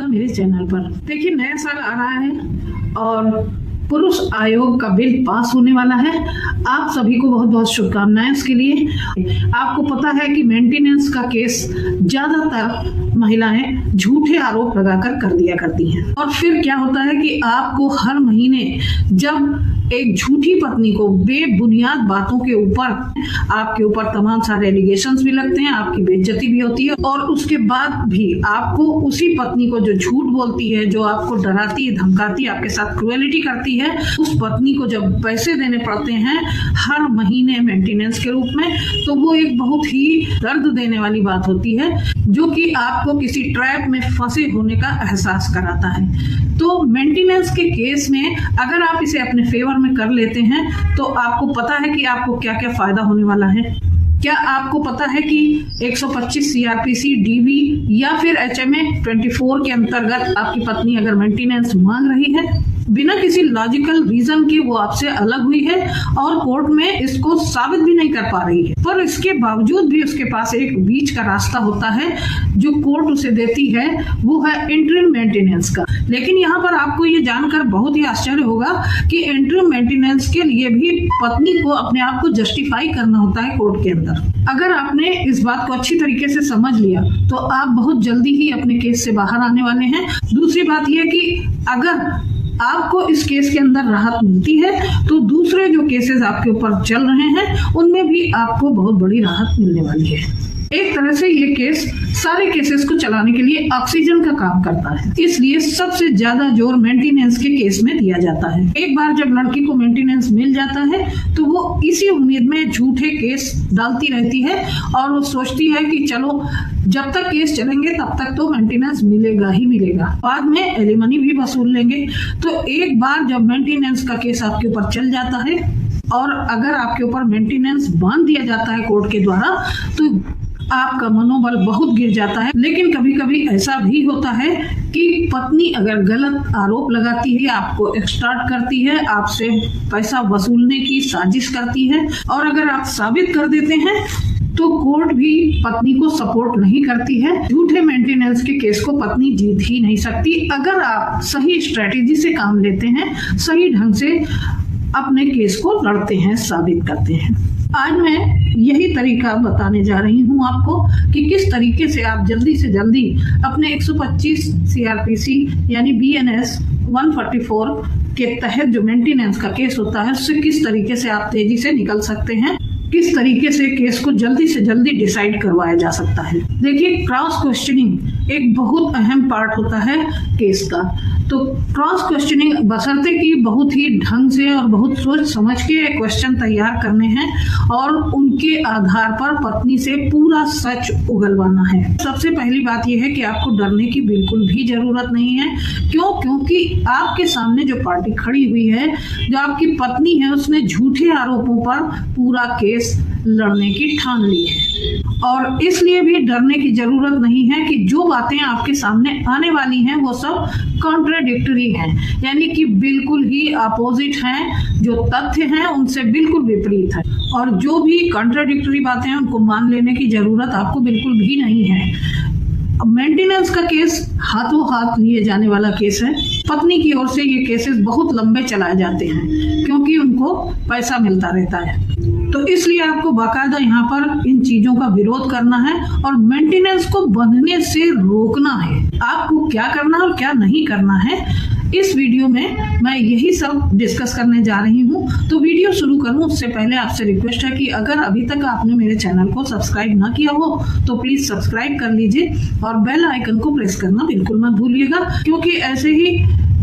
आपका मेरे चैनल पर। देखिए, नया साल आ रहा है और पुरुष आयोग का बिल पास होने वाला है। आप सभी को बहुत बहुत शुभकामनाएं इसके लिए। आपको पता है कि मेंटेनेंस का केस ज्यादातर महिलाएं झूठे आरोप लगाकर कर दिया करती हैं और फिर क्या होता है कि आपको हर महीने जब एक झूठी पत्नी को बेबुनियाद बातों के ऊपर आपके ऊपर तमाम सारे एलिगेशंस भी लगते हैं, आपकी बेइज्जती भी होती है और उसके बाद भी आपको उसी पत्नी को जो झूठ बोलती है, जो आपको डराती है, धमकाती है, आपके साथ क्रूएलिटी करती है, उस पत्नी को जब पैसे देने पड़ते हैं हर महीने मेंटेनेंस के रूप में, तो वो एक बहुत ही दर्द देने वाली बात होती है जो कि आपको किसी ट्रैप में फंसे होने का एहसास कराता है। तो मेंटेनेंस के केस में अगर आप इसे अपने फेवर में कर लेते हैं तो आपको पता है कि आपको क्या क्या फायदा होने वाला है। क्या आपको पता है कि 125 सीआरपीसी, डीवी या फिर एचएमए 24 के अंतर्गत आपकी पत्नी अगर मेंटेनेंस मांग रही है, बिना किसी लॉजिकल रीजन के वो आपसे अलग हुई है और कोर्ट में इसको साबित भी नहीं कर पा रही है, पर इसके बावजूद भी उसके पास एक बीच का रास्ता होता है जो कोर्ट उसे देती है, वो है इंटरिम मेंटेनेंस का। लेकिन यहाँ पर आपको ये जानकर बहुत ही आश्चर्य होगा कि इंटरिम मेंटेनेंस के लिए भी पत्नी को अपने आप को जस्टिफाई करना होता है कोर्ट के अंदर। अगर आपने इस बात को अच्छी तरीके से समझ लिया तो आप बहुत जल्दी ही अपने केस से बाहर आने वाले हैं। दूसरी बात यह कि अगर आपको इस केस के अंदर राहत मिलती है तो दूसरे जो केसेस आपके ऊपर चल रहे हैं उनमें भी आपको बहुत बड़ी राहत मिलने वाली है। एक तरह से ये केस सारे केसेस को चलाने के लिए ऑक्सीजन का काम करता है, इसलिए सबसे ज्यादा जोर मेंटेनेंस के केस में दिया जाता है। एक बार जब लड़की को मेंटेनेंस मिल जाता है तो वो इसी उम्मीद में झूठे केस डालती रहती है और वो सोचती है कि चलो जब तक केस चलेंगे तब तक तो मेंटेनेंस मिलेगा ही मिलेगा, बाद में एलिमनी भी वसूल लेंगे। तो एक बार जब मेंटेनेंस का केस आपके ऊपर चल जाता है और अगर आपके ऊपर मेंटेनेंस बांध दिया जाता है कोर्ट के द्वारा तो आपका मनोबल बहुत गिर जाता है। लेकिन कभी कभी ऐसा भी होता है कि पत्नी अगर गलत आरोप लगाती है, आपको एक्सटॉर्ट करती है, आपसे पैसा वसूलने की साजिश करती है और अगर आप साबित कर देते हैं तो कोर्ट भी पत्नी को सपोर्ट नहीं करती है। झूठे मेंटेनेंस के केस को पत्नी जीत ही नहीं सकती अगर आप सही स्ट्रेटेजी से काम लेते हैं, सही ढंग से अपने केस को लड़ते हैं, साबित करते हैं। आज मैं यही तरीका बताने जा रही हूँ आपको कि किस तरीके से आप जल्दी से जल्दी अपने 125 सीआरपीसी यानी बीएनएस 144 के तहत जो मेंटेनेंस का केस होता है उससे किस तरीके से आप तेजी से निकल सकते हैं, किस तरीके से केस को जल्दी से जल्दी डिसाइड करवाया जा सकता है। देखिए, क्रॉस क्वेश्चनिंग एक बहुत अहम पार्ट होता है केस का। तो क्रॉस क्वेश्चनिंग बशर्ते कि बहुत ही ढंग से और बहुत सोच समझ के क्वेश्चन तैयार करने हैं और उनके आधार पर पत्नी से पूरा सच उगलवाना है। सबसे पहली बात यह है कि आपको डरने की बिल्कुल भी जरूरत नहीं है। क्यों? क्योंकि आपके सामने जो पार्टी खड़ी हुई है, जो आपकी पत्नी है, उसने झूठे आरोपों पर पूरा केस लड़ने की ठान ली है और इसलिए भी डरने की जरूरत नहीं है कि जो बातें आपके सामने आने वाली हैं वो सब कॉन्ट्राडिक्टरी हैं, यानी कि बिल्कुल ही अपोजिट हैं। जो तथ्य हैं उनसे बिल्कुल विपरीत है और जो भी कॉन्ट्राडिक्टरी बातें हैं उनको मान लेने की जरूरत आपको बिल्कुल भी नहीं है। मेंटेनेंस का केस हाथों हाथ लिए जाने वाला केस है। पत्नी की ओर से ये केसेस बहुत लंबे चलाए जाते हैं क्योंकि उनको पैसा मिलता रहता है, तो इसलिए आपको बाकायदा यहाँ पर इन चीजों का विरोध करना है और मेंटेनेंस को बंधने से रोकना है। आपको क्या करना और क्या नहीं करना है इस वीडियो में मैं यही सब डिस्कस करने जा रही हूँ। तो वीडियो शुरू करूँ उससे पहले आपसे रिक्वेस्ट है कि अगर अभी तक आपने मेरे चैनल को सब्सक्राइब ना किया हो तो प्लीज सब्सक्राइब कर लीजिए और बेल आइकन को प्रेस करना बिल्कुल मत भूलिएगा, क्योंकि ऐसे ही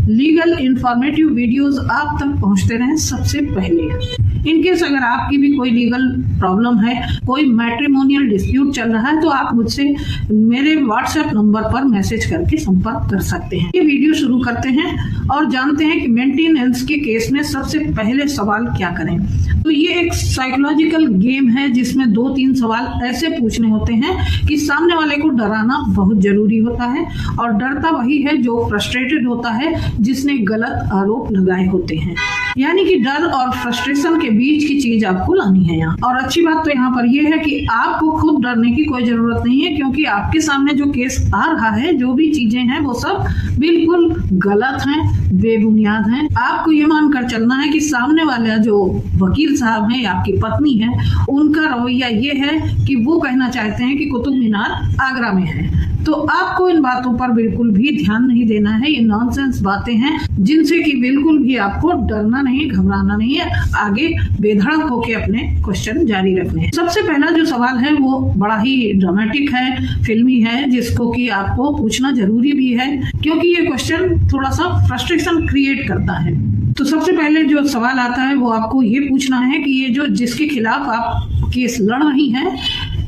लीगल इंफॉर्मेटिव वीडियोस आप तक पहुंचते रहें सबसे पहले। इनकेस अगर आपकी भी कोई लीगल प्रॉब्लम है, कोई मैट्रिमोनियल डिस्प्यूट चल रहा है, तो आप मुझसे मेरे व्हाट्सएप नंबर पर मैसेज करके संपर्क कर सकते हैं। ये वीडियो शुरू करते हैं और जानते हैं कि मेंटेनेंस के केस में सबसे पहले सवाल क्या करें। तो ये एक साइकोलॉजिकल गेम है जिसमें 2-3 सवाल ऐसे पूछने होते हैं कि सामने वाले को डराना बहुत जरूरी होता है और डरता वही है जो फ्रस्ट्रेटेड होता है, जिसने गलत आरोप लगाए होते हैं। यानी कि डर और फ्रस्ट्रेशन के के बीच की चीज आपको लानी है यहाँ। और अच्छी बात तो यहाँ पर यह है कि आपको खुद डरने की कोई जरूरत नहीं है, क्योंकि आपके सामने जो केस आ रहा है, जो भी चीजें हैं वो सब बिल्कुल गलत हैं, बेबुनियाद हैं। आपको ये मानकर चलना है कि सामने वाला जो वकील साहब हैं या आपकी पत्नी है, उनका रवैया ये है कि वो कहना चाहते हैं कि कुतुब मीनार आगरा में है। तो आपको इन बातों पर बिल्कुल भी ध्यान नहीं देना है। ये नॉनसेंस बातें हैं जिनसे कि बिल्कुल भी आपको डरना नहीं, घबराना नहीं है। आगे बेधड़क होके अपने क्वेश्चन जारी रखने हैं। सबसे पहला जो सवाल है वो बड़ा ही ड्रामेटिक है, फिल्मी है, जिसको कि आपको पूछना जरूरी भी है, क्योंकि ये क्वेश्चन थोड़ा सा फ्रस्ट्रेशन क्रिएट करता है। तो सबसे पहले जो सवाल आता है वो आपको ये पूछना है कि ये जो जिसके खिलाफ आप केस लड़ रही हैं,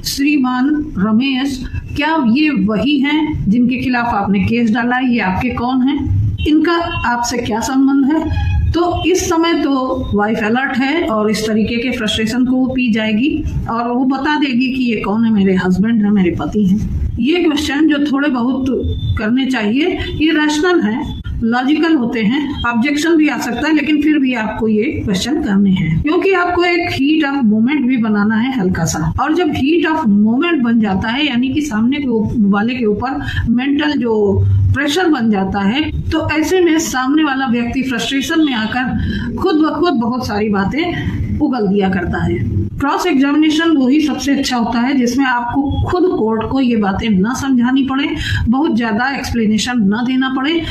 श्रीमान रमेश, क्या ये वही हैं जिनके खिलाफ आपने केस डाला है? ये आपके कौन हैं? इनका आपसे क्या संबंध है? तो इस समय तो वाइफ अलर्ट है और इस तरीके के फ्रस्ट्रेशन को वो पी जाएगी और वो बता देगी कि ये कौन है, मेरे हस्बैंड है, मेरे पति हैं। ये क्वेश्चन जो थोड़े बहुत करने चाहिए, ये रैशनल है, लॉजिकल होते हैं, ऑब्जेक्शन भी आ सकता है, लेकिन फिर भी आपको ये क्वेश्चन करने हैं, क्योंकि आपको एक हीट ऑफ मोमेंट भी बनाना है हल्का सा। और जब हीट ऑफ मोमेंट बन जाता है, यानी कि सामने वाले के ऊपर मेंटल जो प्रेशर बन जाता है, तो ऐसे में सामने वाला व्यक्ति फ्रस्ट्रेशन में आकर खुद ब खुद बहुत सारी बातें उगल दिया करता है। क्रॉस एग्जामिनेशन वही सबसे अच्छा होता है जिसमें आपको खुद कोर्ट को ये बातें ना समझानी पड़े, बहुत ज्यादा एक्सप्लेनेशन ना देना पड़े,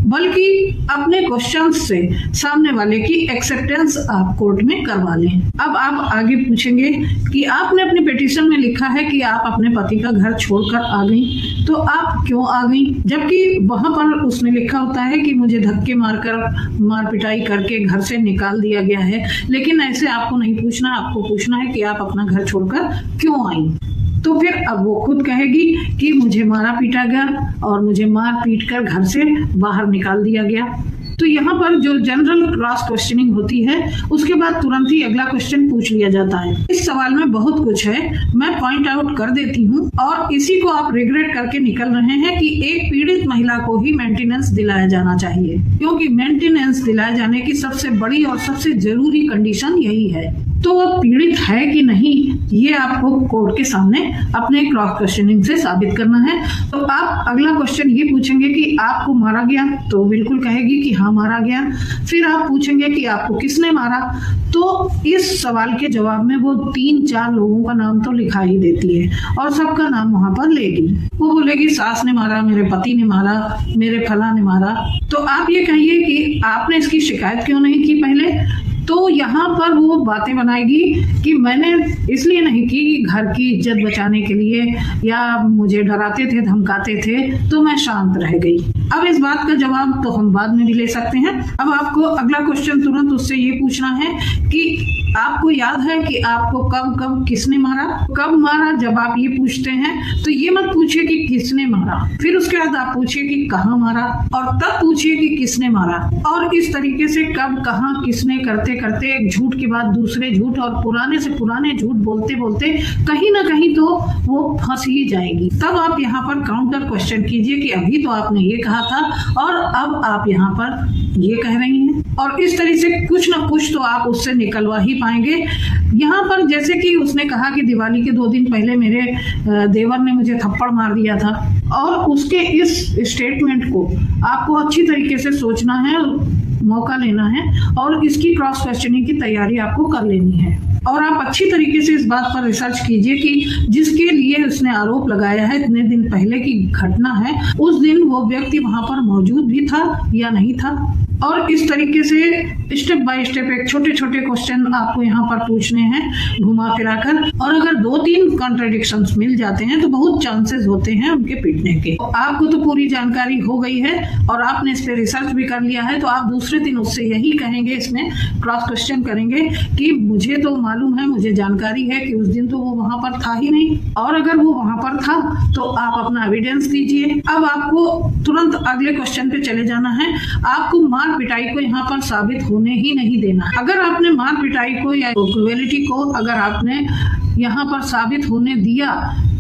बल्कि अपने क्वेश्चंस से सामने वाले की एक्सेप्टेंस आप कोर्ट में करवा लें। अब आप आगे पूछेंगे कि आपने अपने पिटीशन में लिखा है कि आप अपने पति का घर छोड़कर आ गई, तो आप क्यों आ गई? जबकि वहां पर उसने लिखा होता है कि मुझे धक्के मारकर, मार पिटाई करके घर से निकाल दिया गया है। लेकिन ऐसे आपको नहीं पूछना, आपको पूछना है कि आप अपना घर छोड़कर क्यों आई। तो फिर अब वो खुद कहेगी कि मुझे मारा पीटा गया और मुझे मार पीट कर घर से बाहर निकाल दिया गया। तो यहाँ पर जो जनरल क्रॉस क्वेश्चनिंग होती है, उसके बाद तुरंत ही अगला क्वेश्चन पूछ लिया जाता है। इस सवाल में बहुत कुछ है, मैं पॉइंट आउट कर देती हूँ, और इसी को आप रिग्रेट करके निकल रहे हैं कि एक पीड़ित महिला को ही मेंटेनेंस दिलाया जाना चाहिए, क्योंकि मेंटेनेंस दिलाए जाने की सबसे बड़ी और सबसे जरूरी कंडीशन यही है। तो वो पीड़ित है कि नहीं, ये आपको कोर्ट के सामने अपने क्रॉस क्वेश्चनिंग से साबित करना है। तो आप अगला क्वेश्चन ये पूछेंगे कि आपको मारा गया, तो बिल्कुल कहेगी कि हाँ मारा गया। फिर आप पूछेंगे कि आपको किसने मारा, तो इस सवाल के जवाब में वो 3-4 लोगों का नाम तो लिखा ही देती है और सबका नाम वहां पर लेगी। वो बोलेगी सास ने मारा, मेरे पति ने मारा, मेरे फला ने मारा। तो आप ये कहिए कि आपने इसकी शिकायत क्यों नहीं की पहले? तो यहाँ पर वो बातें बनाएगी कि मैंने इसलिए नहीं की, घर की इज्जत बचाने के लिए, या मुझे डराते थे, धमकाते थे, तो मैं शांत रह गई। अब इस बात का जवाब तो हम बाद में भी ले सकते हैं। अब आपको अगला क्वेश्चन तुरंत उससे ये पूछना है कि आपको याद है कि आपको कब कब किसने मारा? कब मारा? जब आप ये पूछते हैं तो ये मत पूछिए कि किसने मारा, फिर उसके बाद आप पूछिए कि कहाँ मारा, और तब पूछिए कि किसने मारा। और इस तरीके से कब, कहाँ, किसने करते करते एक झूठ के बाद दूसरे झूठ और पुराने से पुराने झूठ बोलते बोलते कहीं ना कहीं तो वो फंस ही जाएगी। तब आप यहाँ पर काउंटर क्वेश्चन कीजिए कि अभी तो आपने ये कहा था और अब आप यहाँ पर ये कह रही हैं, और इस तरह से कुछ ना कुछ तो आप उससे निकलवा ही पाएंगे। यहाँ पर जैसे कि उसने कहा कि दिवाली के 2 दिन पहले मेरे देवर ने मुझे थप्पड़ मार दिया था, और उसके इस स्टेटमेंट को आपको अच्छी तरीके से सोचना है, मौका लेना है, और इसकी क्रॉस क्वेश्चनिंग की तैयारी आपको कर लेनी है। और आप अच्छी तरीके से इस बात पर रिसर्च कीजिए कि जिसके लिए उसने आरोप लगाया है, इतने दिन पहले की घटना है, उस दिन वो व्यक्ति वहां पर मौजूद भी था या नहीं था। और इस तरीके से स्टेप बाय स्टेप एक छोटे छोटे क्वेश्चन आपको यहाँ पर पूछने हैं घुमा फिरा कर, और अगर 2-3 कॉन्ट्रडिक्शंस मिल जाते हैं तो बहुत चांसेस होते हैं उनके पिटने के। तो आपको तो पूरी जानकारी हो गई है और आपने इस पे रिसर्च भी कर लिया है, तो आप दूसरे दिन उससे यही कहेंगे, इसमें क्रॉस क्वेश्चन करेंगे कि मुझे तो मालूम है, मुझे जानकारी है कि उस दिन तो वो वहां पर था ही नहीं, और अगर वो वहां पर था तो आप अपना एविडेंस दीजिए। अब आपको तुरंत अगले क्वेश्चन पे चले जाना है। आपको मार पिटाई को यहाँ पर साबित होने ही नहीं देना। अगर आपने मार पिटाई को या क्रुएलिटी को अगर आपने यहाँ पर साबित होने दिया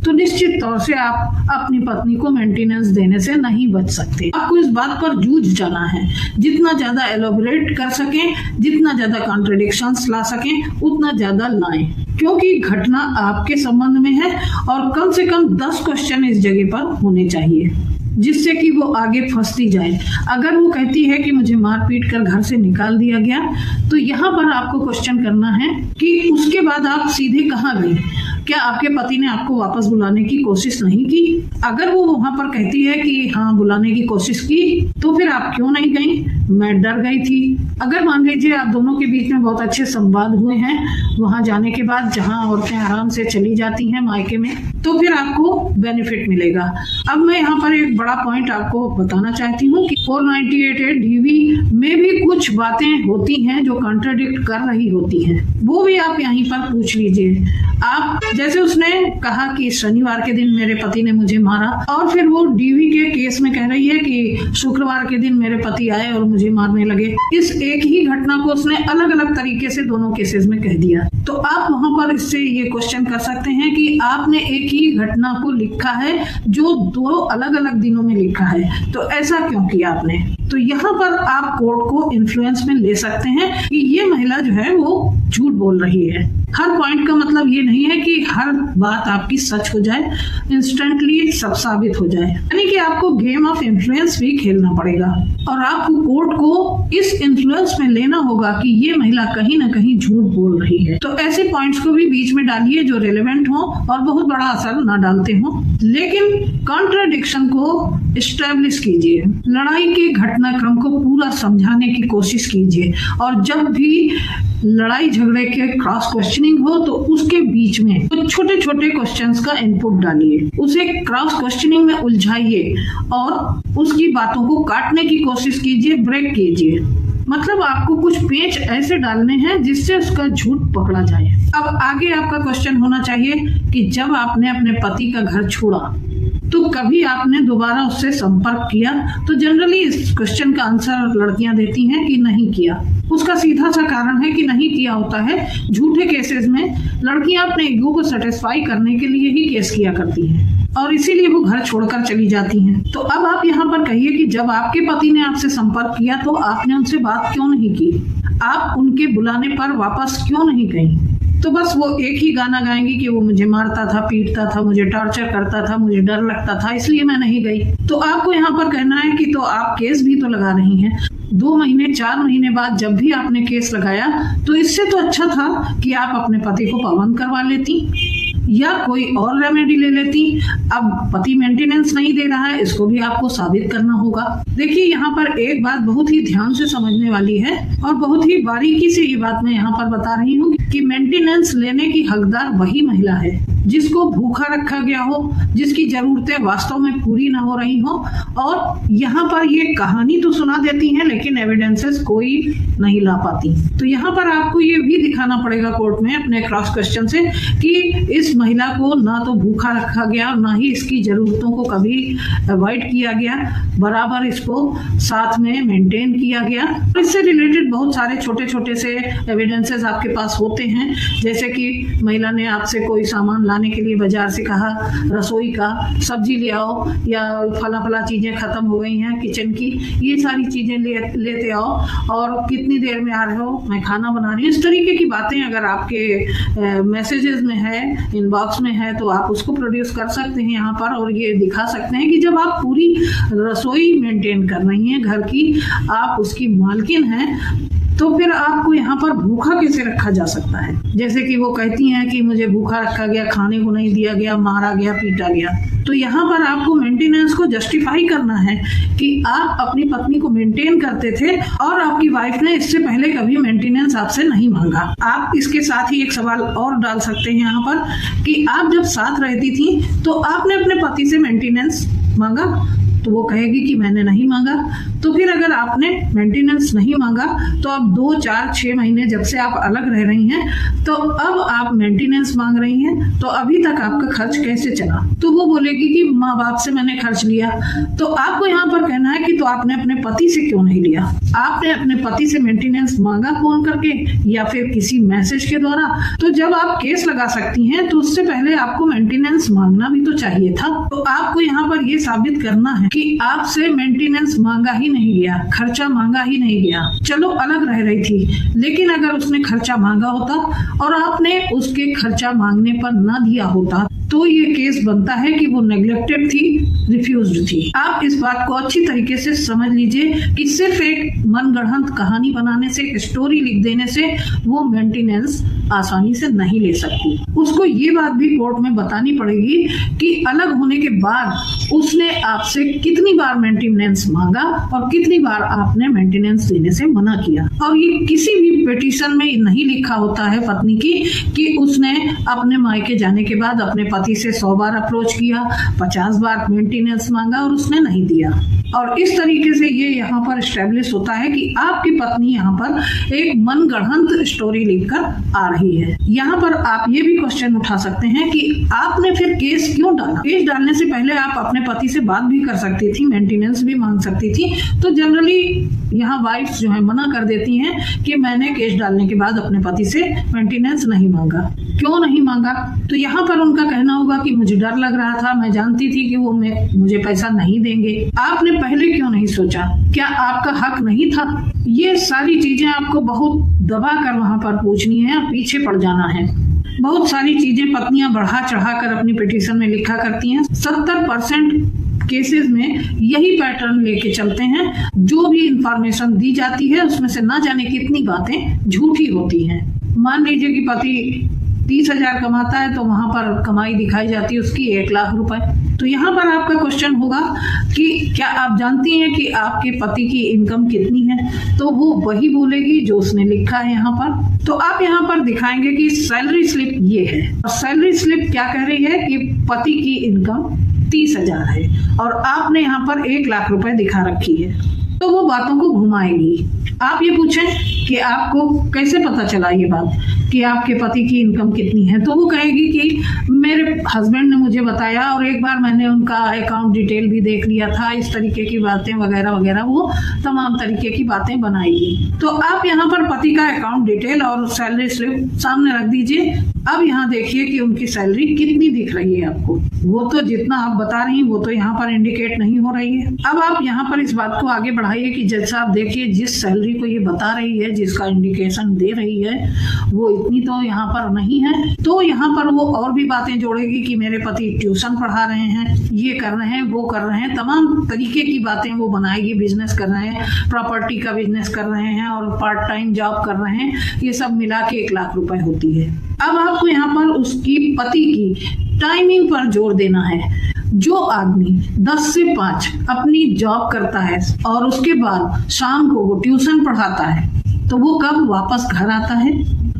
तो निश्चित तौर से आप अपनी पत्नी को मेंटेनेंस देने से नहीं बच सकते। आपको इस बात पर जूझ जाना है, जितना ज्यादा एलोबरेट कर सकें, जितना ज्यादा कॉन्ट्रडिक्शंस ला सकें उतना ज्यादा लाएं, क्योंकि घटना आपके संबंध में है और कम से कम 10 क्वेश्चन इस जगह पर होने चाहिए जिससे कि वो आगे फंसती जाए। अगर वो कहती है कि मुझे मार पीट कर घर से निकाल दिया गया, तो यहाँ पर आपको क्वेश्चन करना है कि उसके बाद आप सीधे कहाँ गई? क्या आपके पति ने आपको वापस बुलाने की कोशिश नहीं की? अगर वो वहां पर कहती है कि हाँ बुलाने की कोशिश की, तो फिर आप क्यों नहीं गई? मैं डर गई थी। अगर मान लीजिए आप दोनों के बीच में बहुत अच्छे संवाद हुए हैं वहां जाने के बाद, जहां औरतें आराम से चली जाती हैं मायके में, तो फिर आपको बेनिफिट मिलेगा। अब मैं यहाँ पर एक बड़ा पॉइंट आपको बताना चाहती हूँ कि 498 डीवी में भी कुछ बातें होती हैं जो कॉन्ट्राडिक्ट कर रही होती हैं, वो भी आप यहीं पर पूछ लीजिए। आप जैसे उसने कहा कि शनिवार के दिन मेरे पति ने मुझे मारा, और फिर वो डीवी के केस में कह रही है कि शुक्रवार के दिन मेरे पति आए और मुझे मारने लगे। इस एक ही घटना को उसने अलग अलग तरीके से दोनों केसेस में कह दिया। तो आप वहां पर इससे ये क्वेश्चन कर सकते हैं कि आपने एक ही घटना को लिखा है जो 2 अलग अलग दिनों में लिखा है, तो ऐसा क्यों किया आपने? तो यहाँ पर आप कोर्ट को इन्फ्लुएंस में ले सकते हैं कि ये महिला जो है वो झूठ बोल रही है। हर पॉइंट का मतलब ये नहीं है कि हर बात आपकी सच हो जाए, इंस्टेंटली सब साबित हो जाए। यानी कि आपको गेम ऑफ इन्फ्लुएंस भी खेलना पड़ेगा और आपको कोर्ट को इस इन्फ्लुएंस में लेना होगा कि ये महिला कहीं ना कहीं झूठ बोल रही है। तो ऐसे पॉइंट्स को भी बीच में डालिए जो रेलेवेंट हो और बहुत बड़ा असर ना डालते हो, लेकिन कॉन्ट्राडिक्शन को एस्टेब्लिश कीजिए। लड़ाई के घटनाक्रम को पूरा समझाने की कोशिश कीजिए, और जब भी लड़ाई झगड़े के क्रॉस क्वेश्चनिंग हो तो उसके बीच में कुछ छोटे छोटे क्वेश्चंस का इनपुट डालिए, उसे क्रॉस क्वेश्चनिंग में उलझाइए और उसकी बातों को काटने की कोशिश कीजिए, ब्रेक कीजिए। मतलब आपको कुछ पेच ऐसे डालने हैं जिससे उसका झूठ पकड़ा जाए। अब आगे आपका क्वेश्चन होना चाहिए कि जब आपने अपने पति का घर छोड़ा तो कभी आपने दोबारा उससे संपर्क किया? तो जनरली इस क्वेश्चन का आंसर लड़कियां देती हैं कि नहीं किया। उसका सीधा सा कारण है कि नहीं किया होता है। झूठे केसेस में लड़कियां अपने ईगो को सेटिस्फाई करने के लिए ही केस किया करती हैं और इसीलिए वो घर छोड़कर चली जाती हैं। तो अब आप यहाँ पर कहिए कि जब आपके पति ने आपसे संपर्क किया तो आपने उनसे बात क्यों नहीं की? आप उनके बुलाने पर वापस क्यों नहीं गई? तो बस वो एक ही गाना गाएंगी कि वो मुझे मारता था, पीटता था, मुझे टॉर्चर करता था, मुझे डर लगता था, इसलिए मैं नहीं गई। तो आपको यहाँ पर कहना है कि तो आप केस भी तो लगा रही हैं। 2 महीने 4 महीने बाद जब भी आपने केस लगाया तो इससे तो अच्छा था कि आप अपने पति को पाबंद करवा लेती या कोई और रेमेडी ले लेती। अब पति मेंटेनेंस नहीं दे रहा है, इसको भी आपको साबित करना होगा। देखिए यहाँ पर एक बात बहुत ही ध्यान से समझने वाली है और बहुत ही बारीकी से ये बात मैं यहाँ पर बता रही हूँ कि मेंटेनेंस लेने की हकदार वही महिला है जिसको भूखा रखा गया हो, जिसकी जरूरतें वास्तव में पूरी ना हो रही हो। और यहाँ पर ये कहानी तो सुना देती हैं लेकिन एविडेंसेस कोई नहीं ला पाती। तो यहाँ पर आपको ये भी दिखाना पड़ेगा कोर्ट में अपने क्रॉस क्वेश्चन से कि इस महिला को ना तो भूखा रखा गया और ना ही इसकी जरूरतों को कभी अवॉइड किया गया, बराबर इसको साथ में मेंटेन किया गया। इससे रिलेटेड बहुत सारे छोटे छोटे से एविडेंसेस आपके पास होते हैं, जैसे कि महिला ने आपसे कोई सामान लाने के लिए बाजार से कहा, रसोई का सब्जी ले आओ या फला चीजें खत्म हो गई हैं किचन की, ये सारी चीजें लेते आओ और कितनी देर में आ रहे हो, मैं खाना बना रही हूँ। इस तरीके की बातें अगर आपके मैसेजेस में है, इनबॉक्स में है, तो आप उसको प्रोड्यूस कर सकते हैं यहाँ पर और ये दिखा सकते हैं कि जब आप पूरी रसोई मेंटेन कर रही हैं घर की, आप उसकी मालकिन हैं, तो फिर आपको यहाँ पर भूखा कैसे रखा जा सकता है? जैसे कि वो कहती हैं कि मुझे भूखा रखा गया, खाने को नहीं दिया गया, मारा गया, पीटा गया। तो यहाँ पर आपको मेंटेनेंस को जस्टिफाई करना है कि आप अपनी पत्नी को मेंटेन करते थे और आपकी वाइफ ने इससे पहले कभी मेंटेनेंस आपसे नहीं मांगा। आप इसके साथ ही एक सवाल और डाल सकते हैं यहाँ पर कि आप जब साथ रहती थी तो आपने अपने पति से मेंटेनेंस मांगा? तो वो कहेगी कि मैंने नहीं मांगा। तो फिर अगर आपने मेंटेनेंस नहीं मांगा तो अब 2, 4, 6 महीने जब से आप अलग रह रही हैं तो अब आप मेंटेनेंस मांग रही हैं, तो अभी तक आपका खर्च कैसे चला? तो वो बोलेगी कि माँ बाप से मैंने खर्च लिया। तो आपको यहाँ पर कहना है कि तो आपने अपने पति से क्यों नहीं लिया? आपने अपने पति से मेंटेनेंस मांगा फोन करके या फिर किसी मैसेज के द्वारा? तो जब आप केस लगा सकती हैं तो उससे पहले आपको मेंटेनेंस मांगना भी तो चाहिए था। तो आपको यहाँ पर ये साबित करना है कि आपसे मेंटेनेंस मांगा ही नहीं गया, खर्चा मांगा ही नहीं गया। चलो अलग रह रही थी, लेकिन अगर उसने खर्चा मांगा होता और आपने उसके खर्चा मांगने पर ना दिया होता तो ये केस बनता है कि वो नेग्लेक्टेड थी, रिफ्यूज्ड थी। आप इस बात को अच्छी तरीके से समझ लीजिए कि सिर्फ एक मनगढ़ंत कहानी बनाने से, एक स्टोरी लिख देने से वो मेंटेनेंस आसानी से नहीं ले सकती। उसको ये बात भी कोर्ट में बतानी पड़ेगी कि अलग होने के बाद उसने आपसे कितनी बार मेंटेनेंस मांगा और कितनी बार आपने मेंटेनेंस देने से मना किया। और ये किसी भी पिटीशन में नहीं लिखा होता है पत्नी की कि उसने अपने मायके जाने के बाद अपने पति से 100 बार अप्रोच किया, 50 बार मेंटेनेंस मांगा और उसने नहीं दिया। और इस तरीके से ये यहाँ पर एस्टेब्लिश होता है कि आपकी पत्नी यहाँ पर एक मनगढ़ंत स्टोरी लिखकर आ रही है। यहाँ पर आप ये भी क्वेश्चन उठा सकते हैं कि आपने फिर केस क्यों डाला? केस डालने से पहले आप अपने पति से बात भी कर सकती थी, मेंटेनेंस भी मांग सकती थी। तो जनरली यहाँ वाइफ्स जो है मना कर देती हैं कि मैंने केस डालने के बाद अपने पति से मेंटेनेंस नहीं मांगा। क्यों नहीं मांगा? तो यहाँ पर उनका कहना होगा कि मुझे डर लग रहा था, मैं जानती थी कि वो मुझे पैसा नहीं देंगे। आपने पहले क्यों नहीं सोचा? क्या आपका हक नहीं था? ये सारी चीजें आपको बहुत दबा कर वहां पर पूछनी है, पीछे पड़ जाना है। बहुत सारी चीजें पत्नियां बढ़ा चढ़ा कर अपनी पिटीशन में लिखा करती हैं। 70% केसेस में यही पैटर्न लेके चलते हैं। जो भी इंफॉर्मेशन दी जाती है उसमें से ना जाने कितनी बातें झूठी होती हैं। मान लीजिए कि पति 30,000 कमाता है तो वहां पर कमाई दिखाई जाती है उसकी 1 लाख रुपए। तो यहाँ पर आपका क्वेश्चन होगा कि क्या आप जानती हैं कि आपके पति की इनकम कितनी है? तो वो वही बोलेगी जो उसने लिखा है यहाँ पर। तो आप यहाँ पर दिखाएंगे कि सैलरी स्लिप ये है और सैलरी स्लिप क्या कह रही है कि पति की इनकम 30,000 है और आपने यहाँ पर 1 लाख रुपए दिखा रखी है। तो वो बातों को घुमाएगी। आप ये पूछें कि आपको कैसे पता चला ये बात कि आपके पति की इनकम कितनी है? तो वो कहेगी कि मेरे हस्बैंड ने मुझे बताया और एक बार मैंने उनका अकाउंट डिटेल भी देख लिया था, इस तरीके की बातें वगैरह वगैरह, वो तमाम तरीके की बातें बनाएगी। तो आप यहाँ पर पति का अकाउंट डिटेल और सैलरी स्लिप सामने रख दीजिए। अब यहाँ देखिए कि उनकी सैलरी कितनी दिख रही है आपको। वो तो जितना आप बता रही हैं वो तो यहाँ पर इंडिकेट नहीं हो रही है। अब आप यहाँ पर इस बात को आगे बढ़ाइए कि जैसा आप देखिए जिस सैलरी को ये बता रही है, जिसका इंडिकेशन दे रही है, वो इतनी तो यहाँ पर नहीं है। तो यहाँ पर वो और भी बातें जोड़ेगी कि मेरे पति ट्यूशन पढ़ा रहे हैं, ये कर रहे हैं, वो कर रहे हैं, तमाम तरीके की बातें वो बनाएगी। बिजनेस कर रहे हैं, प्रॉपर्टी का बिजनेस कर रहे हैं और पार्ट टाइम जॉब कर रहे हैं। ये सब मिला के 1 लाख रुपए होती है। अब आपको यहाँ पर उसकी पति की टाइमिंग पर जोर देना है। जो आदमी 10 से 5 अपनी जॉब करता है और उसके बाद शाम को वो ट्यूशन पढ़ाता है तो वो कब वापस घर आता है?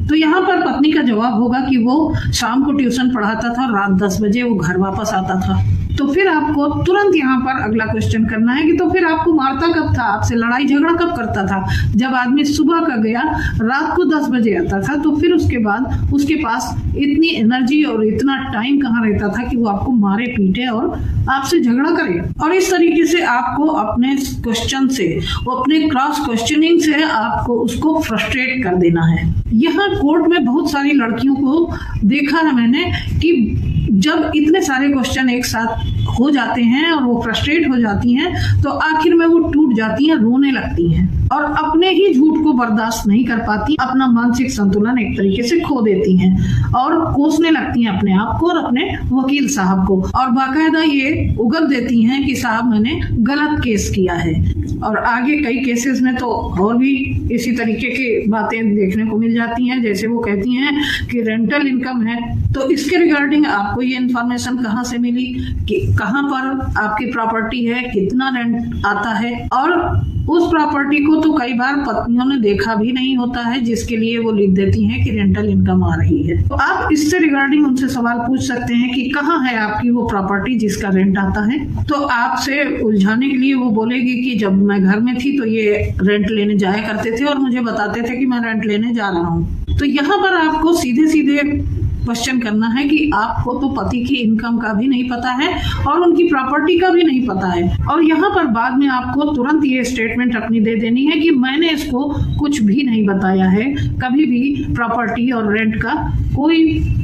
तो यहाँ पर पत्नी का जवाब होगा कि वो शाम को ट्यूशन पढ़ाता था, रात 10 बजे वो घर वापस आता था। तो फिर आपको तुरंत यहाँ पर अगला क्वेश्चन करना है कि तो फिर आपको मारता कब था, आपसे लड़ाई झगड़ा कब करता था? जब आदमी सुबह का गया, रात को 10 बजे आता था, तो फिर उसके बाद उसके पास इतनी एनर्जी और इतना टाइम कहाँ रहता था कि वो आपको मारे पीटे और आपसे झगड़ा करे? और इस तरीके से आपको अपने क्वेश्चन से, अपने क्रॉस क्वेश्चनिंग से आपको उसको फ्रस्ट्रेट कर देना है। यहाँ कोर्ट में बहुत सारी लड़कियों को देखा है मैंने कि जब इतने सारे क्वेश्चन एक साथ हो जाते हैं और वो फ्रस्ट्रेट हो जाती हैं तो आखिर में वो टूट जाती हैं, रोने लगती हैं और अपने ही झूठ को बर्दाश्त नहीं कर पाती, अपना मानसिक संतुलन एक तरीके से खो देती हैं और कोसने लगती हैं अपने आप को और अपने वकील साहब को, और बाकायदा ये उगल देती हैं कि साहब मैंने गलत केस किया है। और आगे कई केसेस में तो और भी इसी तरीके की बातें देखने को मिल जाती हैं। जैसे वो कहती हैं कि रेंटल इनकम है, तो इसके रिगार्डिंग आपको ये इन्फॉर्मेशन कहाँ से मिली कि कहाँ पर आपकी प्रॉपर्टी है, कितना रेंट आता है, और उस प्रॉपर्टी को तो कई बार पत्नियों ने देखा भी नहीं होता है, जिसके लिए वो लिख देती हैं कि रेंटल इनकम आ रही है। तो आप इससे रिगार्डिंग उनसे सवाल पूछ सकते हैं कि कहाँ है आपकी वो प्रॉपर्टी जिसका रेंट आता है। तो आपसे उलझाने के लिए वो बोलेगी कि जब जब मैं घर में थी तो ये रेंट लेने जाया करते थे और मुझे बताते थे कि मैं रेंट लेने जा रहा हूँ। तो यहाँ पर आपको सीधे सीधे क्वेश्चन करना है कि आपको तो पति की इनकम का भी नहीं पता है और उनकी प्रॉपर्टी का भी नहीं पता है, और यहाँ पर बाद में आपको तुरंत ये स्टेटमेंट अपनी दे देनी है कि मैंने इसको कुछ भी नहीं बताया है, कभी भी प्रॉपर्टी और रेंट का कोई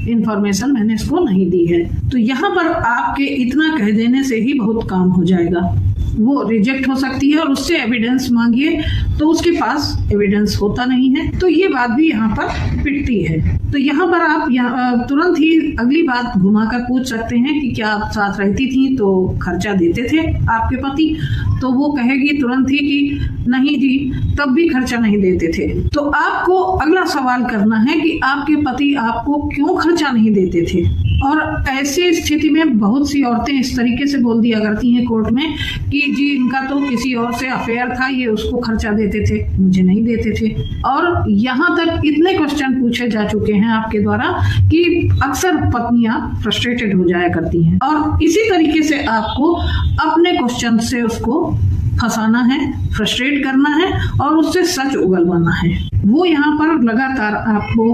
इंफॉर्मेशन मैंने इसको नहीं दी है। तो यहाँ पर आपके इतना कह देने से ही बहुत काम हो जाएगा। वो रिजेक्ट हो सकती है और उससे एविडेंस मांगिए तो उसके पास एविडेंस होता नहीं है, तो ये बात भी यहाँ पर पिटती है। तो यहाँ पर आप तुरंत ही अगली बात घुमाकर पूछ सकते हैं कि क्या आप साथ रहती थी तो खर्चा देते थे आपके पति? तो वो कहेगी तुरंत ही कि नहीं जी, तब भी खर्चा नहीं देते थे। तो आपको अगला सवाल करना है कि आपके पति आपको क्यों खर्चा नहीं देते थे। और ऐसी स्थिति में बहुत सी औरतें इस तरीके से बोल दिया करती हैं कोर्ट में कि जी इनका तो किसी और से अफेयर था, ये उसको खर्चा देते थे, मुझे नहीं देते थे। और यहाँ तक इतने क्वेश्चन पूछे जा चुके हैं आपके द्वारा कि अक्सर पत्नियां फ्रस्ट्रेटेड हो जाया करती हैं, और इसी तरीके से आपको अपने क्वेश्चन से उसको फंसाना है, फ्रस्ट्रेट करना है और उससे सच उगलवाना है। वो यहाँ पर लगातार आपको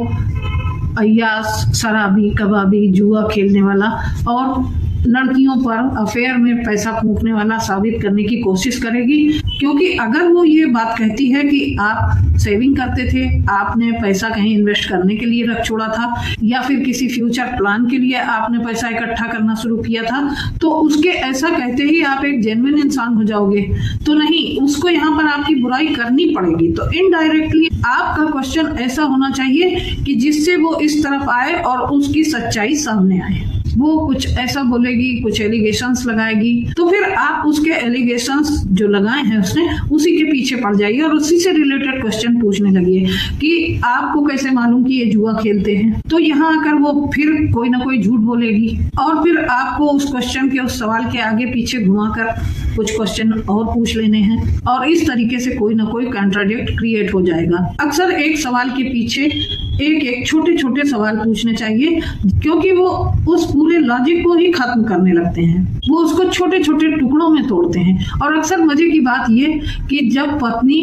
अय्यास, शराबी, कबाबी, जुआ खेलने वाला और लड़कियों पर अफेयर में पैसा फूंकने वाला साबित करने की कोशिश करेगी, क्योंकि अगर वो ये बात कहती है कि आप सेविंग करते थे, आपने पैसा कहीं इन्वेस्ट करने के लिए रख छोड़ा था या फिर किसी फ्यूचर प्लान के लिए आपने पैसा इकट्ठा करना शुरू किया था, तो उसके ऐसा कहते ही आप एक जेन्युइन इंसान हो जाओगे। तो नहीं, उसको यहाँ पर आपकी बुराई करनी पड़ेगी। तो इनडायरेक्टली आपका क्वेश्चन ऐसा होना चाहिए कि जिससे वो इस तरफ आए और उसकी सच्चाई सामने आए। वो कुछ ऐसा बोलेगी, कुछ एलिगेशंस लगाएगी, तो फिर आप उसके एलिगेशंस जो लगाए हैं उसने, उसी के पीछे पड़ जाइए और उसी से रिलेटेड क्वेश्चन पूछने लगिए कि आपको कैसे मालूम कि ये जुआ खेलते हैं। तो यहाँ आकर वो फिर कोई ना कोई झूठ बोलेगी और फिर आपको उस क्वेश्चन के, उस सवाल के आगे पीछे घुमाकर कुछ क्वेश्चन और पूछ लेने हैं और इस तरीके से कोई ना कोई कॉन्ट्राडिक्ट क्रिएट हो जाएगा। अक्सर एक सवाल के पीछे एक छोटे छोटे सवाल पूछने चाहिए, क्योंकि वो उस पूरे लॉजिक को ही खत्म करने लगते हैं, वो उसको छोटे छोटे टुकड़ों में तोड़ते हैं। और अक्सर मजे की बात ये कि जब पत्नी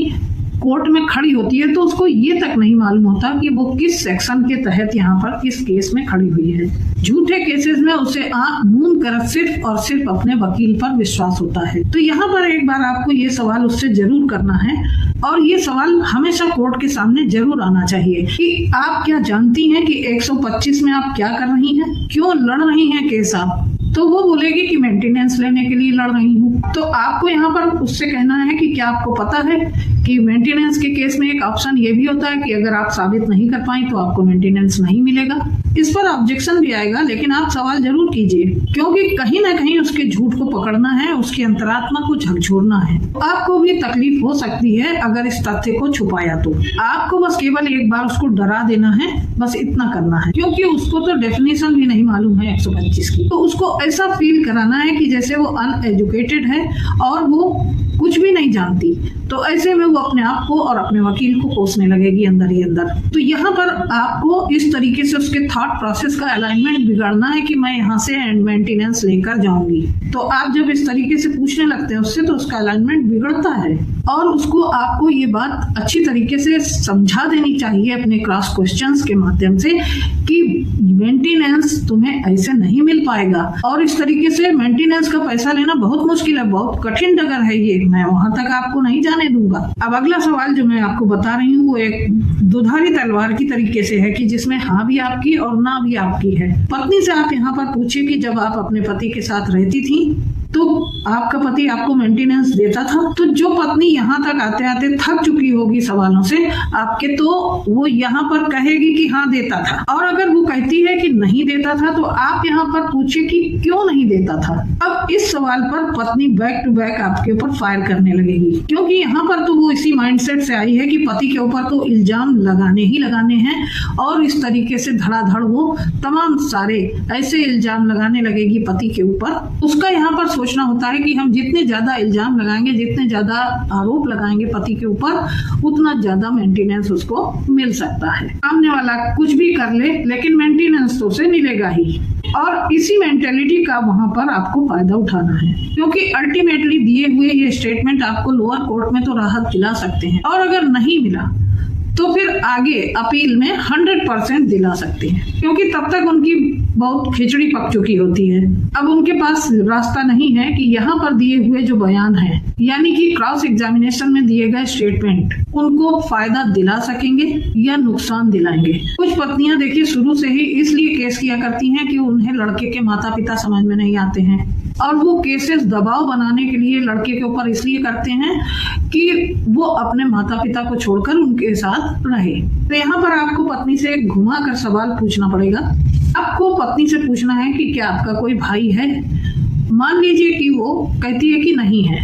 कोर्ट में खड़ी होती है तो उसको ये तक नहीं मालूम होता कि वो किस सेक्शन के तहत यहाँ पर किस केस में खड़ी हुई है। झूठे केसेस में उसे आंख मूंद कर सिर्फ और सिर्फ अपने वकील पर विश्वास होता है। तो यहाँ पर एक बार आपको ये सवाल उससे जरूर करना है और ये सवाल हमेशा कोर्ट के सामने जरूर आना चाहिए कि आप क्या जानती हैं कि 125 में आप क्या कर रही हैं, क्यों लड़ रही हैं केस आप? तो वो बोलेगी कि मेंटेनेंस लेने के लिए लड़ रही हूँ। तो आपको यहाँ पर उससे कहना है कि क्या आपको पता है कि मेंटेनेंस के केस में एक ऑप्शन ये भी होता है कि अगर आप साबित नहीं कर पाई तो आपको मेंटेनेंस नहीं मिलेगा। इस पर ऑब्जेक्शन भी आएगा, लेकिन आप सवाल जरूर कीजिए, क्योंकि कहीं ना कहीं उसके झूठ को पकड़ना है, उसकी अंतरात्मा को झकझोरना है। आपको भी तकलीफ हो सकती है अगर इस तथ्य को छुपाया तो। आपको बस केवल एक बार उसको डरा देना है, बस इतना करना है, क्योंकि उसको तो डेफिनेशन भी नहीं मालूम है 125 की। तो उसको ऐसा फील कराना है कि जैसे वो अनएजुकेटेड है और वो कुछ भी नहीं जानती। तो ऐसे में वो अपने आप को और अपने वकील को कोसने लगेगी अंदर ही अंदर। तो यहाँ पर आपको इस तरीके से उसके थॉट प्रोसेस का अलाइनमेंट बिगाड़ना है कि मैं यहाँ से मेंटेनेंस लेकर जाऊंगी। तो आप जब इस तरीके से पूछने लगते हैं उससे, तो उसका अलाइनमेंट बिगड़ता है और उसको आपको ये बात अच्छी तरीके से समझा देनी चाहिए अपने क्रॉस क्वेश्चंस के माध्यम से कि मेंटेनेंस तुम्हें ऐसे नहीं मिल पाएगा और इस तरीके से मेंटेनेंस का पैसा लेना बहुत मुश्किल है, बहुत कठिन डगर है ये, मैं वहां तक आपको नहीं जाने दूंगा। अब अगला सवाल जो मैं आपको बता रही हूँ वो एक दुधारी तलवार की तरीके से है कि जिसमें हाँ भी आपकी और ना भी आपकी है। पत्नी से आप यहाँ पर पूछिए कि जब आप अपने पति के साथ रहती थी तो आपका पति आपको मेंटेनेंस देता था। तो जो पत्नी यहाँ तक आते आते थक चुकी होगी सवालों से आपके, तो वो यहाँ पर कहेगी कि हाँ देता था। और अगर वो कहती है कि नहीं देता था तो आप यहाँ पर पूछिए कि क्यों नहीं देता था। अब इस सवाल पर पत्नी बैक टू बैक आपके ऊपर फायर करने लगेगी, क्योंकि यहाँ पर तो वो इसी माइंडसेट से आई है कि पति के ऊपर तो इल्जाम लगाने ही लगाने हैं और इस तरीके से धड़ाधड़ वो तमाम सारे ऐसे इल्जाम लगाने लगेगी पति के ऊपर। उसका यहाँ पर सोचना होता है कि हम जितने ज्यादा इल्जाम लगाएंगे, जितने ज्यादा आरोप लगाएंगे पति के ऊपर, उतना ज्यादा मेंटेनेंस उसको मिल सकता है। सामने वाला कुछ भी कर ले लेकिन मेंटेनेंस तो उसे मिलेगा ही। और इसी मेंटेलिटी का वहां पर आपको फायदा उठाना है, क्योंकि अल्टीमेटली दिए हुए ये स्टेटमेंट आपको लोअर कोर्ट में तो राहत दिला सकते हैं, और अगर नहीं मिला तो फिर आगे अपील में 100% दिला सकते हैं, क्योंकि तब तक उनकी बहुत खिचड़ी पक चुकी होती है। अब उनके पास रास्ता नहीं है कि यहाँ पर दिए हुए जो बयान है, यानी कि क्रॉस एग्जामिनेशन में दिए गए स्टेटमेंट, उनको फायदा दिला सकेंगे या नुकसान दिलाएंगे। कुछ पत्नियां देखिए शुरू से ही इसलिए केस किया करती हैं कि उन्हें लड़के के माता पिता समझ में नहीं आते हैं, और वो केसेस दबाव बनाने के लिए लड़के के ऊपर इसलिए करते हैं कि वो अपने माता पिता को छोड़कर उनके साथ रहे। तो यहाँ पर आपको पत्नी से घुमा कर सवाल पूछना पड़ेगा। आपको पत्नी से पूछना है कि क्या आपका कोई भाई है। मान लीजिए कि वो कहती है कि नहीं है,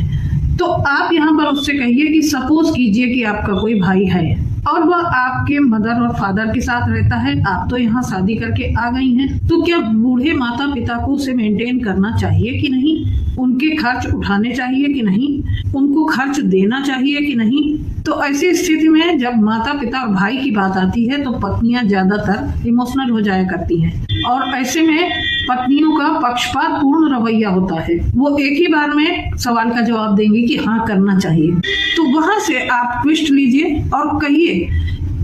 तो आप यहाँ पर उससे कहिए कि सपोज कीजिए कि आपका कोई भाई है और वह आपके मदर और फादर के साथ रहता है, आप तो यहाँ शादी करके आ गई हैं, तो क्या बूढ़े माता पिता को उसे मेंटेन करना चाहिए कि नहीं, उनके खर्च उठाने चाहिए कि नहीं, उनको खर्च देना चाहिए कि नहीं। तो ऐसी स्थिति में जब माता पिता और भाई की बात आती है तो पत्नियां ज्यादातर इमोशनल हो जाया करती हैं, और ऐसे में पत्नियों का पक्षपात पूर्ण रवैया होता है। वो एक ही बार में सवाल का जवाब देंगी कि हाँ करना चाहिए। तो वहां से आप ट्विस्ट लीजिए और कहिए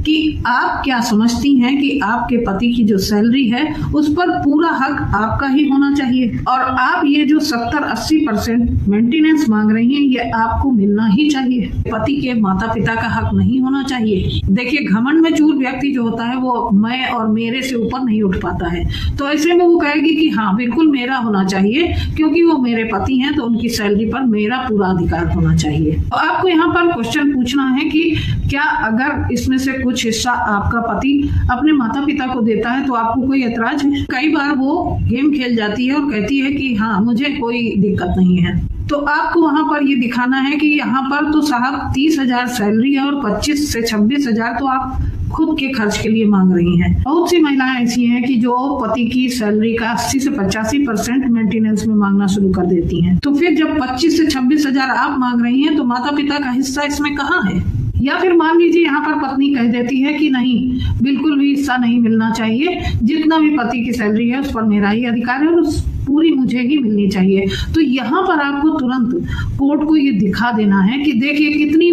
कि आप क्या समझती हैं कि आपके पति की जो सैलरी है उस पर पूरा हक आपका ही होना चाहिए, और आप ये जो 70-80% मेंटेनेंस मांग रही हैं ये आपको मिलना ही चाहिए, पति के माता पिता का हक नहीं होना चाहिए। देखिए, घमंड में चूर व्यक्ति जो होता है वो मैं और मेरे से ऊपर नहीं उठ पाता है, तो ऐसे में वो कहेगी कि हाँ बिल्कुल मेरा होना चाहिए, क्योंकि वो मेरे पति हैं तो उनकी सैलरी पर मेरा पूरा अधिकार होना चाहिए। तो आपको यहाँ पर क्वेश्चन पूछना है कि क्या अगर इसमें से कुछ हिस्सा आपका पति अपने माता पिता को देता है तो आपको कोई ऐतराज है। कई बार वो गेम खेल जाती है और कहती है कि हाँ मुझे कोई दिक्कत नहीं है, तो आपको वहां पर ये दिखाना है कि यहाँ पर तो साहब 30,000 सैलरी है और 25 से 26,000 तो आप खुद के खर्च के लिए मांग रही हैं। बहुत सी महिलाएं ऐसी हैं कि जो पति की सैलरी का 80 से 85% मेंटेनेंस में मांगना शुरू कर देती हैं। तो फिर जब 25 से 26,000 आप मांग रही हैं तो माता पिता का हिस्सा इसमें कहाँ है। या फिर मान लीजिए यहाँ पर पत्नी कह देती है कि नहीं बिल्कुल भी हिस्सा नहीं मिलना चाहिए, जितना भी पति की सैलरी है उस पर मेरा ही अधिकार है और पूरी मुझे ही मिलनी चाहिए। तो यहाँ पर आपको तुरंत कोर्ट को ये दिखा देना है कि देखिए कितनी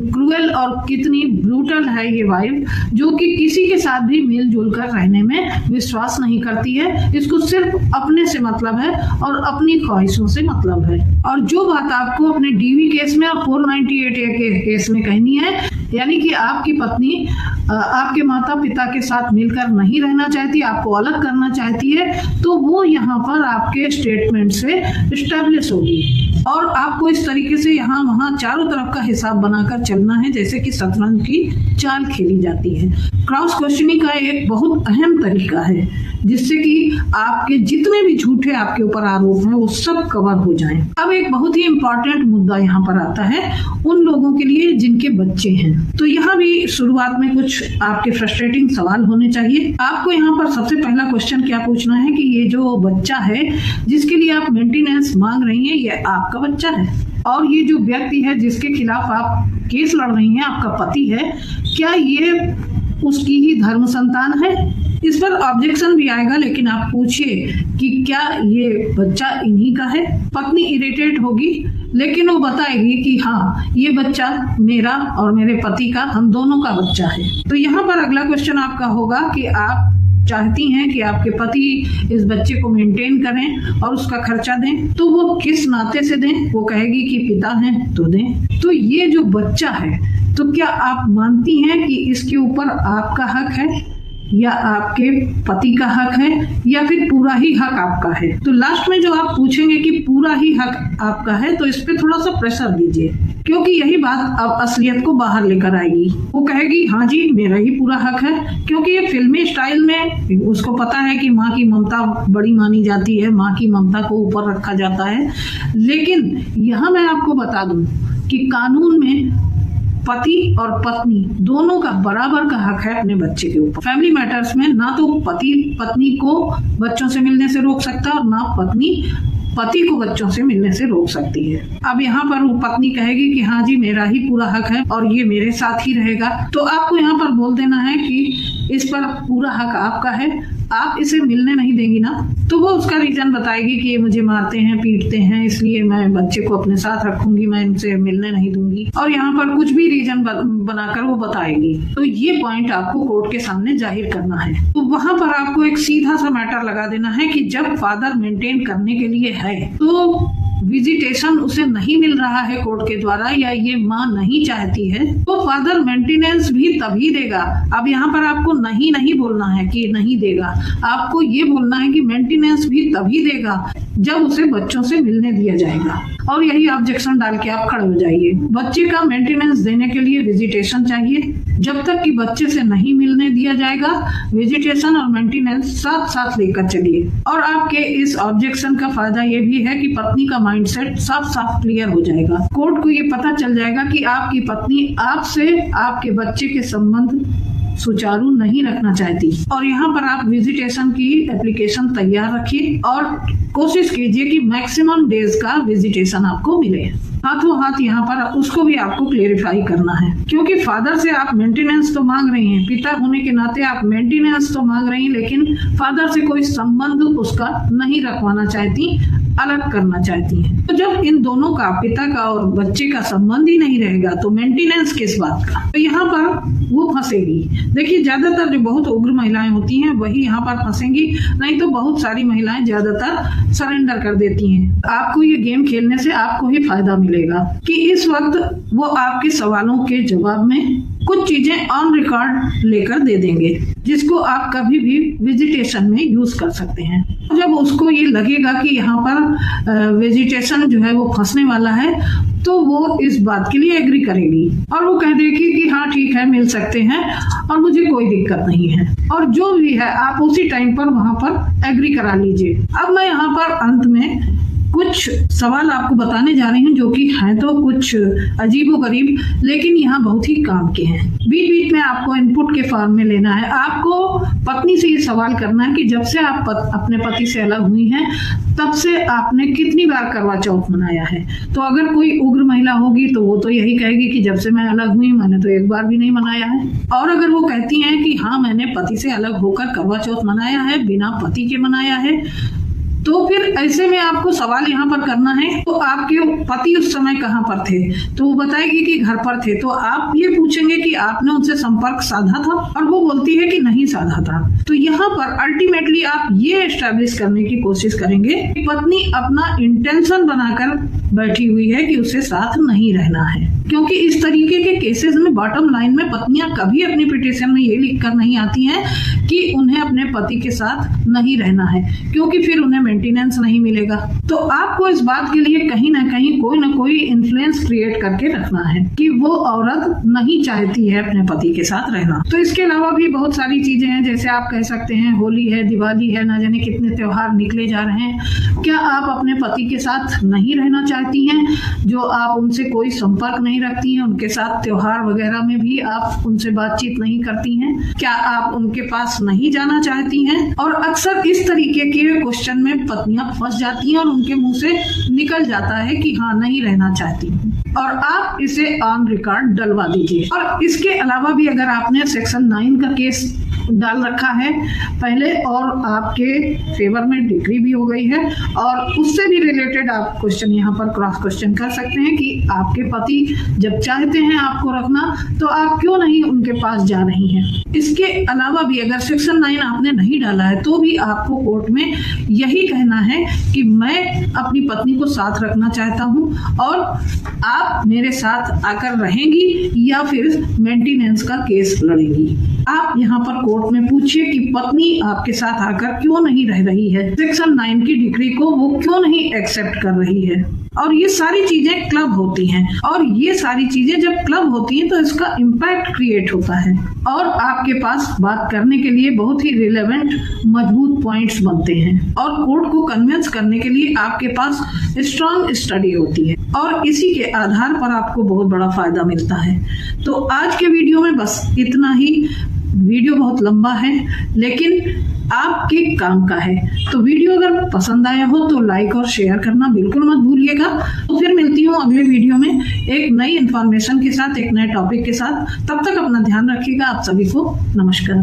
क्रूएल और कितनी ब्रूटल है ये वाइफ, जो कि किसी के साथ भी मिलजुल कर रहने में विश्वास नहीं करती है। इसको सिर्फ अपने से मतलब है और अपनी ख्वाहिशों से मतलब है। और जो बात आपको अपने डीवी केस में और 498A के केस में कहनी है, यानी कि आपकी पत्नी आपके माता पिता के साथ मिलकर नहीं रहना चाहती, आपको अलग करना चाहती है, तो वो यहाँ पर आपके स्टेटमेंट से एस्टैब्लिश होगी। और आपको इस तरीके से यहाँ वहाँ चारों तरफ का हिसाब बनाकर चलना है, जैसे कि शतरंज की चाल खेली जाती है। क्रॉस क्वेश्चनिंग का एक बहुत अहम तरीका है जिससे कि आपके जितने भी झूठे आपके ऊपर आरोप हैं वो सब कवर हो जाएं। अब एक बहुत ही इम्पोर्टेंट मुद्दा यहाँ पर आता है उन लोगों के लिए जिनके बच्चे हैं। तो यहाँ भी शुरुआत में कुछ आपके फ्रस्ट्रेटिंग सवाल होने चाहिए। आपको यहाँ पर सबसे पहला क्वेश्चन क्या पूछना है कि ये जो बच्चा है जिसके लिए आप मेंटेनेंस मांग रही हैं ये आपका बच्चा है, और ये जो व्यक्ति है जिसके खिलाफ आप केस लड़ रही हैं आपका पति है, क्या ये उसकी ही धर्म संतान है। इस पर ऑब्जेक्शन भी आएगा, लेकिन आप पूछिए कि क्या ये बच्चा इन्हीं का है। पत्नी इरिटेट होगी, लेकिन वो बताएगी कि हाँ ये बच्चा मेरा और मेरे पति का, हम दोनों का बच्चा है। तो यहाँ पर अगला क्वेश्चन आपका होगा कि आप चाहती हैं कि आपके पति इस बच्चे को मेंटेन करें और उसका खर्चा दें, तो वो किस नाते से दें। वो कहेगी कि पिता हैं तो दें। तो ये जो बच्चा है, तो क्या आप मानती हैं कि इसके ऊपर आपका हक है या आपके पति का हक है या फिर पूरा ही हक आपका है। तो लास्ट में जो आप पूछेंगे कि पूरा ही हक आपका है, तो इस पे थोड़ा सा प्रेशर दीजिए, क्योंकि यही बात अब असलियत को बाहर लेकर आएगी। वो कहेगी हाँ जी मेरा ही पूरा हक है, क्योंकि ये फिल्मी स्टाइल में उसको पता है कि माँ की ममता बड़ी मानी जाती है, माँ की ममता को ऊपर रखा जाता है। लेकिन यहाँ मैं आपको बता दूं कि कानून में पति और पत्नी दोनों का बराबर का हक है अपने बच्चे के ऊपर। फैमिली मैटर्स में ना तो पति पत्नी को बच्चों से मिलने से रोक सकता और ना पत्नी पति को बच्चों से मिलने से रोक सकती है। अब यहाँ पर वो पत्नी कहेगी कि हाँ जी मेरा ही पूरा हक है और ये मेरे साथ ही रहेगा, तो आपको यहाँ पर बोल देना है कि इस पर पूरा हक आपका है। आप इसे मिलने नहीं देंगी ना, तो वो उसका रीजन बताएगी कि ये मुझे मारते हैं, पीटते हैं, इसलिए मैं बच्चे को अपने साथ रखूंगी, मैं इनसे मिलने नहीं दूंगी, और यहाँ पर कुछ भी रीजन बनाकर वो बताएगी। तो ये पॉइंट आपको कोर्ट के सामने जाहिर करना है। तो वहां पर आपको एक सीधा सा मैटर लगा देना है कि जब फादर मेंटेन करने के लिए है तो विजिटेशन उसे नहीं मिल रहा है कोर्ट के द्वारा, या ये माँ नहीं चाहती है, तो फादर मेंटेनेंस भी तभी देगा। अब यहाँ पर आपको नहीं बोलना है कि नहीं देगा, आपको ये बोलना है कि मेंटेनेंस भी तभी देगा जब उसे बच्चों से मिलने दिया जाएगा। और यही ऑब्जेक्शन डाल के आप खड़े हो जाइए। बच्चे का मेंटेनेंस देने के लिए विजिटेशन चाहिए। जब तक कि बच्चे से नहीं मिलने दिया जाएगा, विजिटेशन और मेंटेनेंस साथ साथ लेकर चलिए। और आपके इस ऑब्जेक्शन का फायदा ये भी है कि पत्नी का माइंडसेट साफ साफ क्लियर हो जाएगा। कोर्ट को ये पता चल जाएगा कि आपकी पत्नी आपसे आपके बच्चे के संबंध सुचारू नहीं रखना चाहती। और यहाँ पर आप विजिटेशन की एप्लीकेशन तैयार रखिए और कोशिश कीजिए कि मैक्सिमम डेज का विजिटेशन आपको मिले। हाथों हाथ यहाँ पर उसको भी आपको क्लेरिफाई करना है, क्योंकि फादर से आप मेंटेनेंस तो मांग रही हैं, पिता होने के नाते आप मेंटेनेंस तो मांग रही हैं, लेकिन फादर से कोई संबंध उसका नहीं रखवाना चाहती, अलग करना चाहती हैं। तो जब इन दोनों का, पिता का और बच्चे का संबंध ही नहीं रहेगा, तो मेंटेनेंस किस बात का? तो यहाँ पर वो फंसेगी। देखिए, ज्यादातर जो बहुत उग्र महिलाएं होती हैं वही यहाँ पर फंसेंगी, नहीं तो बहुत सारी महिलाएं ज्यादातर सरेंडर कर देती हैं। आपको ये गेम खेलने से आपको ही फायदा मिलेगा कि इस वक्त वो आपके सवालों के जवाब में कुछ चीजें ऑन रिकॉर्ड लेकर दे देंगे, जिसको आप कभी भी विजिटेशन में यूज कर सकते हैं। जब उसको ये लगेगा कि यहाँ पर विजिटेशन जो है वो फंसने वाला है, तो वो इस बात के लिए एग्री करेगी और वो कह देगी कि हाँ ठीक है, मिल सकते हैं और मुझे कोई दिक्कत नहीं है। और जो भी है आप उसी टाइम पर वहां पर एग्री करा लीजिए। अब मैं यहाँ पर अंत में कुछ सवाल आपको बताने जा रही हूँ, जो कि हैं तो कुछ अजीबोगरीब, लेकिन यहाँ बहुत ही काम के हैं। बीच बीच में आपको इनपुट के फॉर्म में लेना है। आपको पत्नी से ये सवाल करना है कि जब से आप अपने पति से अलग हुई हैं, तब से आपने कितनी बार करवा चौथ मनाया है। तो अगर कोई उग्र महिला होगी तो वो तो यही कहेगी कि जब से मैं अलग हुई मैंने तो एक बार भी नहीं मनाया है। और अगर वो कहती हैं कि हाँ मैंने पति से अलग होकर करवा चौथ मनाया है, बिना पति के मनाया है, तो फिर ऐसे में आपको सवाल यहाँ पर करना है, तो आपके पति उस समय कहाँ पर थे? तो वो बताएगी कि घर पर थे। तो आप ये पूछेंगे कि आपने उनसे संपर्क साधा था, और वो बोलती है कि नहीं साधा था। तो यहाँ पर अल्टीमेटली आप ये एस्टैब्लिश करने की कोशिश करेंगे कि पत्नी अपना इंटेंशन बनाकर बैठी हुई है कि उसे साथ नहीं रहना है। क्योंकि इस तरीके के केसेस में बॉटम लाइन में पत्नियां कभी अपनी पिटीशन में ये लिख कर नहीं आती हैं कि उन्हें अपने पति के साथ नहीं रहना है, क्योंकि फिर उन्हें मेंटेनेंस नहीं मिलेगा। तो आपको इस बात के लिए कहीं ना कहीं कोई ना कोई इन्फ्लुएंस क्रिएट करके रखना है कि वो औरत नहीं चाहती है अपने पति के साथ रहना। तो इसके अलावा भी बहुत सारी चीजें हैं, जैसे आप कह सकते हैं होली है, दिवाली है, ना जाने कितने त्योहार निकले जा रहे हैं। क्या आप अपने पति के साथ नहीं रहना चाहती हैं, जो आप उनसे कोई संपर्क नहीं रखती हैं, उनके साथ त्योहार वगैरह में भी आप उनसे बातचीत नहीं करती हैं? क्या आप उनके पास नहीं जाना चाहती हैं? और अक्सर इस तरीके के क्वेश्चन में पत्नियां फंस जाती हैं और उनके मुंह से निकल जाता है कि हाँ नहीं रहना चाहती, और आप इसे ऑन रिकॉर्ड डलवा दीजिए। और इसके अलावा भी अगर आपने सेक्शन 9 का केस डाल रखा है पहले और आपके फेवर में डिग्री भी हो गई है, और उससे भी रिलेटेड आप क्वेश्चन यहाँ पर क्रॉस क्वेश्चन कर सकते हैं कि आपके पति जब चाहते हैं आपको रखना, तो आप क्यों नहीं उनके पास जा रही हैं। इसके अलावा भी अगर सेक्शन 9 आपने नहीं डाला है, तो भी आपको कोर्ट में यही कहना है कि मैं अपनी पत्नी को साथ रखना चाहता हूँ और आप मेरे साथ आकर रहेंगी या फिर मेंटेनेंस का केस लड़ेंगी। आप यहाँ पर कोर्ट में पूछिए कि पत्नी आपके साथ आकर क्यों नहीं रह रही है, सेक्शन 9 की डिग्री को वो क्यों नहीं एक्सेप्ट कर रही है। और ये सारी चीजें क्लब होती हैं, और ये सारी चीजें जब क्लब होती हैं तो इसका इम्पैक्ट क्रिएट होता है और आपके पास बात करने के लिए बहुत ही रिलेवेंट मजबूत पॉइंट्स बनते हैं, और कोर्ट को कन्विंस करने के लिए आपके पास स्ट्रांग स्टडी होती है, और इसी के आधार पर आपको बहुत बड़ा फायदा मिलता है। तो आज के वीडियो में बस इतना ही। वीडियो बहुत लंबा है लेकिन आपके काम का है। तो वीडियो अगर पसंद आया हो तो लाइक और शेयर करना बिल्कुल मत भूलिएगा। तो फिर मिलती हूँ अगले वीडियो में एक नई इन्फॉर्मेशन के साथ, एक नए टॉपिक के साथ। तब तक अपना ध्यान रखिएगा। आप सभी को नमस्कार।